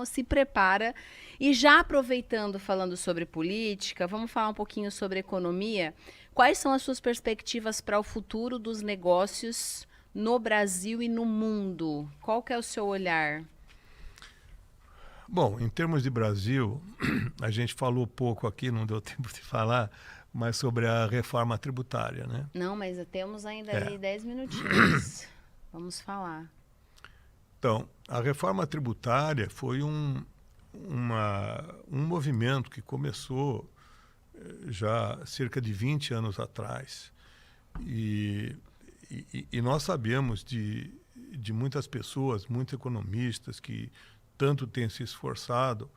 Então, se prepara. E já aproveitando, falando sobre política, vamos falar um pouquinho sobre economia. Quais são as suas perspectivas para o futuro dos negócios no Brasil e no mundo? Qual que é o seu olhar? Bom, em termos de Brasil, a gente falou pouco aqui, não deu tempo de falar, mas sobre a reforma tributária, né? Não, mas temos ainda É. ali 10 minutinhos. Vamos falar. Então, a reforma tributária foi um movimento que começou já cerca de 20 anos atrás. E nós sabemos de muitas pessoas, muitos economistas que tanto têm se esforçado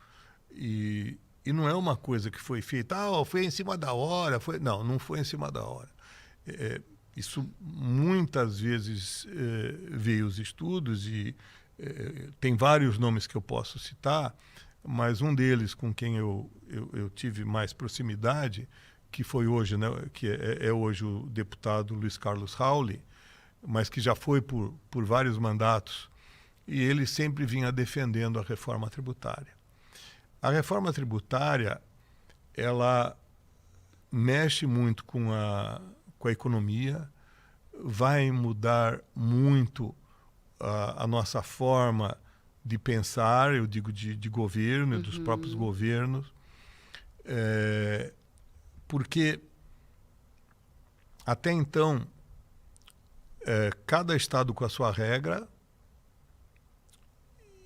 e não é uma coisa que foi feita, foi em cima da hora, não foi em cima da hora. Isso muitas vezes veio os estudos e tem vários nomes que eu posso citar, mas um deles com quem eu tive mais proximidade, que foi hoje, né, que é hoje o deputado Luiz Carlos Rauli, mas que já foi por vários mandatos, e ele sempre vinha defendendo a reforma tributária. A reforma tributária, ela mexe muito com a economia, vai mudar muito a nossa forma de pensar, eu digo de governo, dos próprios governos, porque até então cada estado com a sua regra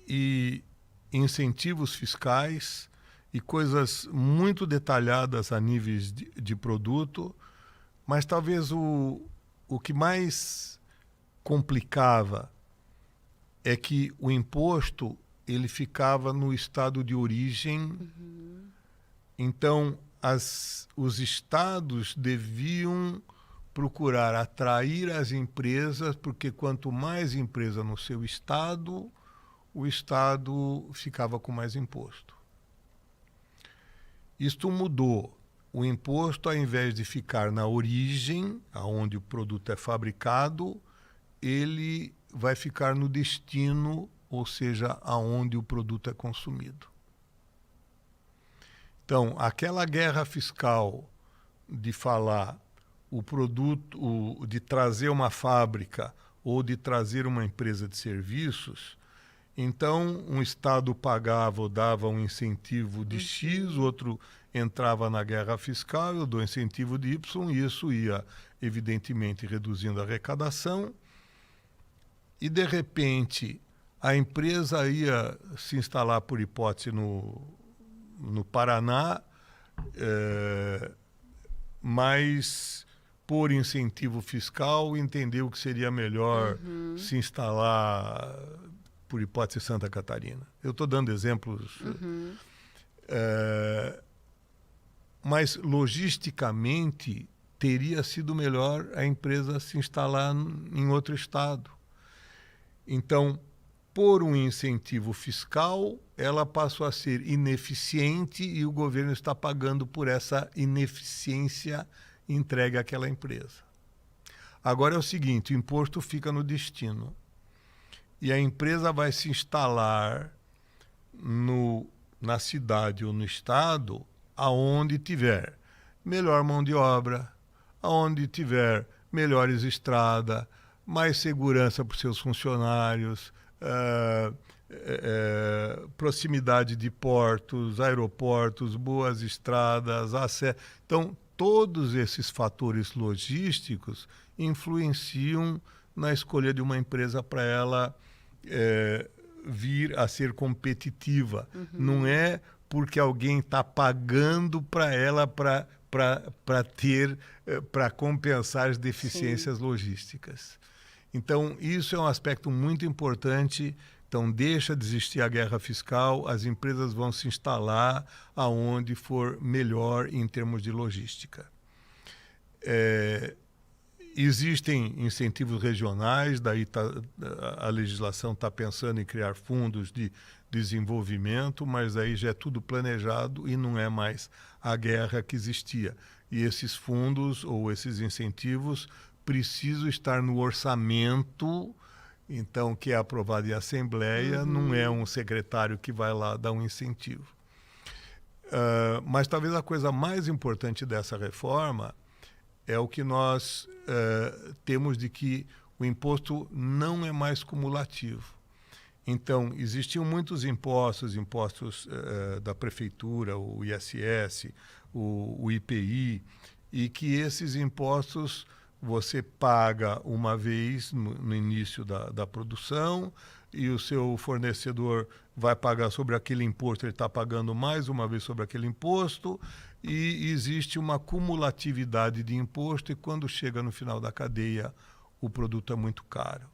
e incentivos fiscais e coisas muito detalhadas a níveis de produto, mas talvez o que mais complicava é que o imposto ele ficava no estado de origem, então os estados deviam procurar atrair as empresas, porque quanto mais empresa no seu estado, o estado ficava com mais imposto. Isto mudou. O imposto, ao invés de ficar na origem, aonde o produto é fabricado, ele vai ficar no destino, ou seja, aonde o produto é consumido. Então, aquela guerra fiscal de falar o produto, de trazer uma fábrica ou de trazer uma empresa de serviços, então um Estado pagava ou dava um incentivo de X, outro entrava na guerra fiscal, eu dou incentivo de Y, e isso ia, evidentemente, reduzindo a arrecadação. E, de repente, a empresa ia se instalar, por hipótese, no Paraná, mas, por incentivo fiscal, entendeu que seria melhor se instalar, por hipótese, em Santa Catarina. Eu estou dando exemplos. Mas, logisticamente, teria sido melhor a empresa se instalar em outro estado. Então, por um incentivo fiscal, ela passou a ser ineficiente e o governo está pagando por essa ineficiência entregue àquela empresa. Agora é o seguinte, o imposto fica no destino e a empresa vai se instalar na cidade ou no estado aonde tiver melhor mão de obra, aonde tiver melhores estradas, mais segurança para os seus funcionários, proximidade de portos, aeroportos, boas estradas, acesso. Então, todos esses fatores logísticos influenciam na escolha de uma empresa para ela vir a ser competitiva. Não é porque alguém está pagando para ela para compensar as deficiências logísticas. Então, isso é um aspecto muito importante. Então, deixa de existir a guerra fiscal, as empresas vão se instalar aonde for melhor em termos de logística. Existem incentivos regionais, daí a legislação está pensando em criar fundos de desenvolvimento, mas aí já é tudo planejado e não é mais a guerra que existia. E esses fundos ou esses incentivos precisam estar no orçamento então, que é aprovado em assembleia, não é um secretário que vai lá dar um incentivo. Mas talvez a coisa mais importante dessa reforma é o que nós temos de que o imposto não é mais cumulativo. Então, existiam muitos impostos da prefeitura, o ISS, o IPI, e que esses impostos você paga uma vez no início da produção e o seu fornecedor vai pagar sobre aquele imposto, ele está pagando mais uma vez sobre aquele imposto, e existe uma cumulatividade de imposto, e quando chega no final da cadeia, o produto é muito caro.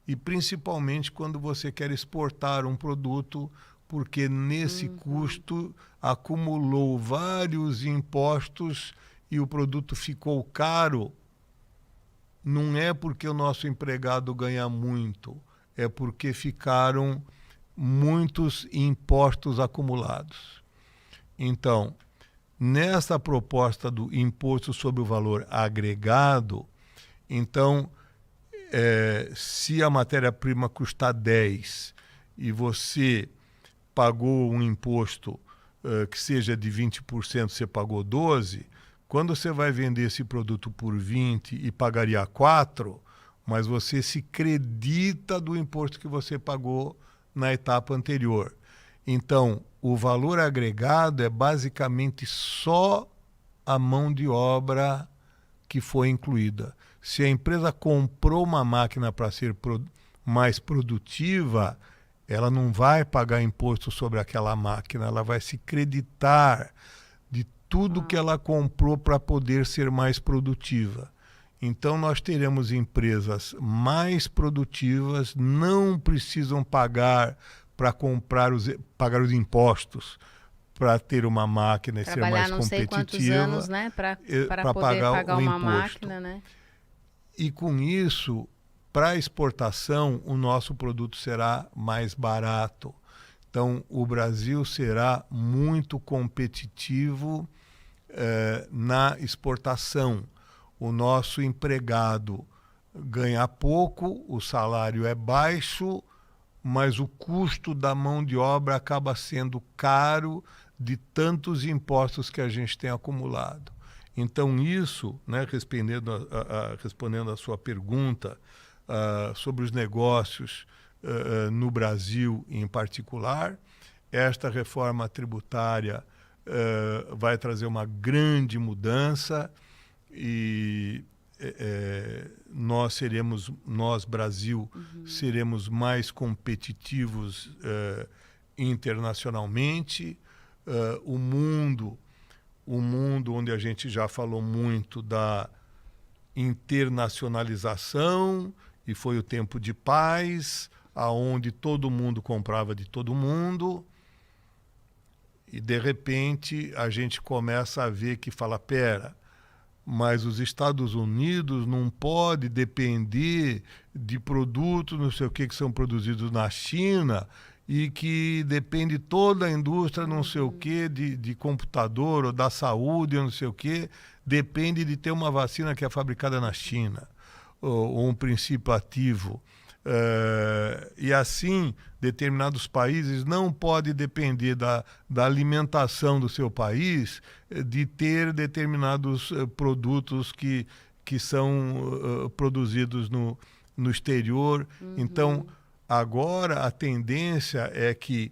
E principalmente quando você quer exportar um produto, porque nesse custo acumulou vários impostos e o produto ficou caro. Não é porque o nosso empregado ganha muito, é porque ficaram muitos impostos acumulados. Então, nessa proposta do imposto sobre o valor agregado, então, se a matéria-prima custar 10 e você pagou um imposto que seja de 20%, você pagou 12%, quando você vai vender esse produto por 20 e pagaria 4, mas você se credita do imposto que você pagou na etapa anterior. Então, o valor agregado é basicamente só a mão de obra que foi incluída. Se a empresa comprou uma máquina para ser mais produtiva, ela não vai pagar imposto sobre aquela máquina, ela vai se creditar de tudo que ela comprou para poder ser mais produtiva. Então, nós teremos empresas mais produtivas, não precisam pagar para pagar os impostos para ter uma máquina e ser mais competitiva. Trabalhar não sei quantos anos, né, para poder pagar uma imposto. máquina, né? E com isso, para exportação, o nosso produto será mais barato. Então, o Brasil será muito competitivo na exportação. O nosso empregado ganha pouco, o salário é baixo, mas o custo da mão de obra acaba sendo caro de tantos impostos que a gente tem acumulado. Então, isso, né, respondendo a sua pergunta sobre os negócios no Brasil em particular, esta reforma tributária vai trazer uma grande mudança e nós, Brasil, seremos mais competitivos internacionalmente. O mundo onde a gente já falou muito da internacionalização, e foi o tempo de paz, aonde todo mundo comprava de todo mundo, e de repente a gente começa a ver que fala, pera, mas os Estados Unidos não pode depender de produtos, não sei o que são produzidos na China, e que depende toda a indústria, não sei o que, de computador ou da saúde, não sei o que, depende de ter uma vacina que é fabricada na China, ou um princípio ativo. E assim, determinados países não podem depender da alimentação do seu país de ter determinados produtos que são produzidos no exterior. Então, agora a tendência é que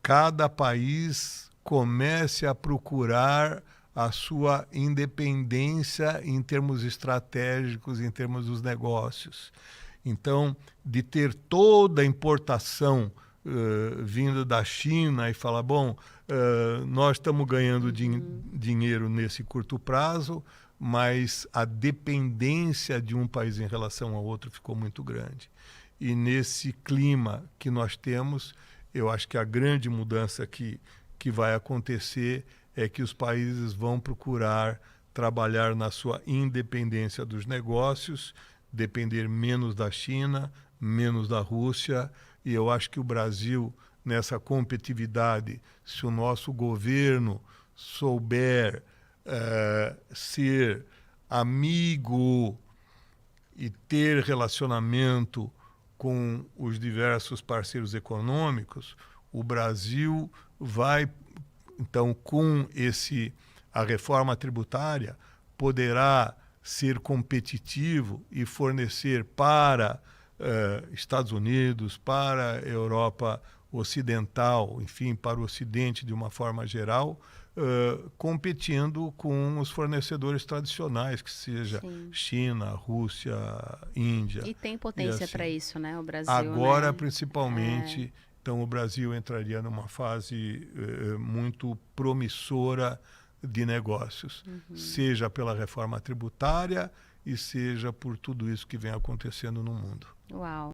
cada país comece a procurar a sua independência em termos estratégicos, em termos dos negócios. Então, de ter toda a importação vinda da China e falar, bom, nós estamos ganhando dinheiro nesse curto prazo, mas a dependência de um país em relação ao outro ficou muito grande. E nesse clima que nós temos, eu acho que a grande mudança que vai acontecer é que os países vão procurar trabalhar na sua independência dos negócios, depender menos da China, menos da Rússia, e eu acho que o Brasil, nessa competitividade, se o nosso governo souber ser amigo e ter relacionamento com os diversos parceiros econômicos, o Brasil vai, então, com a reforma tributária, poderá ser competitivo e fornecer para Estados Unidos, para a Europa Ocidental, enfim, para o Ocidente de uma forma geral, competindo com os fornecedores tradicionais, que seja Sim. China, Rússia, Índia. E tem potência assim. para isso, né? O Brasil, Agora, né? principalmente, então o Brasil entraria numa fase muito promissora de negócios, seja pela reforma tributária e seja por tudo isso que vem acontecendo no mundo. Uau.